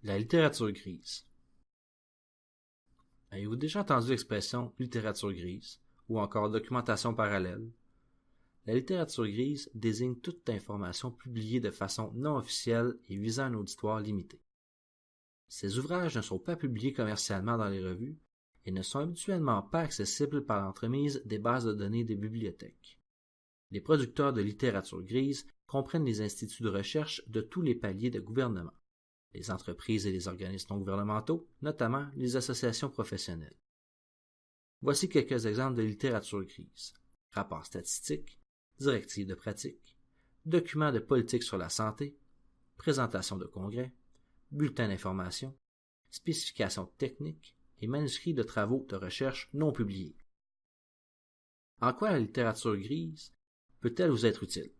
La littérature grise. Avez-vous déjà entendu l'expression littérature grise ou encore documentation parallèle? La littérature grise désigne toute information publiée de façon non officielle et visant un auditoire limité. Ces ouvrages ne sont pas publiés commercialement dans les revues et ne sont habituellement pas accessibles par l'entremise des bases de données des bibliothèques. Les producteurs de littérature grise comprennent les instituts de recherche de tous les paliers de gouvernement, les entreprises et les organismes non gouvernementaux, notamment les associations professionnelles. Voici quelques exemples de littérature grise. Rapports statistiques, directives de pratique, documents de politique sur la santé, présentations de congrès, bulletins d'information, spécifications techniques et manuscrits de travaux de recherche non publiés. En quoi la littérature grise peut-elle vous être utile?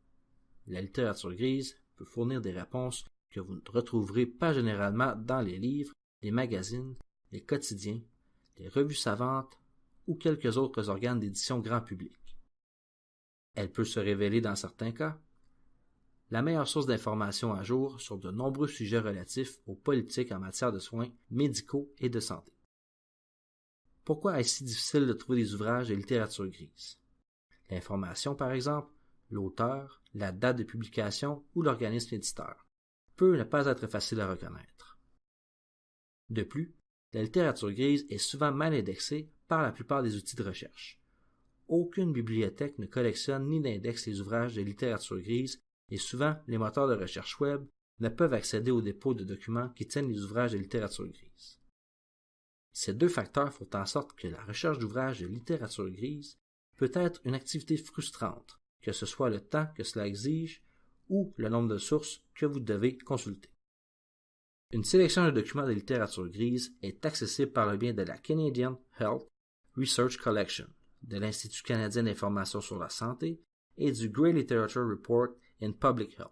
La littérature grise peut fournir des réponses que vous ne retrouverez pas généralement dans les livres, les magazines, les quotidiens, les revues savantes ou quelques autres organes d'édition grand public. Elle peut se révéler, dans certains cas, la meilleure source d'informations à jour sur de nombreux sujets relatifs aux politiques en matière de soins médicaux et de santé. Pourquoi est-ce si difficile de trouver des ouvrages de littérature grise? L'information, par exemple, l'auteur, la date de publication ou l'organisme éditeur, peut ne pas être facile à reconnaître. De plus, la littérature grise est souvent mal indexée par la plupart des outils de recherche. Aucune bibliothèque ne collectionne ni n'indexe les ouvrages de littérature grise et souvent les moteurs de recherche web ne peuvent accéder aux dépôts de documents qui tiennent les ouvrages de littérature grise. Ces deux facteurs font en sorte que la recherche d'ouvrages de littérature grise peut être une activité frustrante, que ce soit le temps que cela exige ou le nombre de sources que vous devez consulter. Une sélection de documents de littérature grise est accessible par le biais de la Canadian Health Research Collection, de l'Institut canadien d'information sur la santé et du Grey Literature Report in Public Health.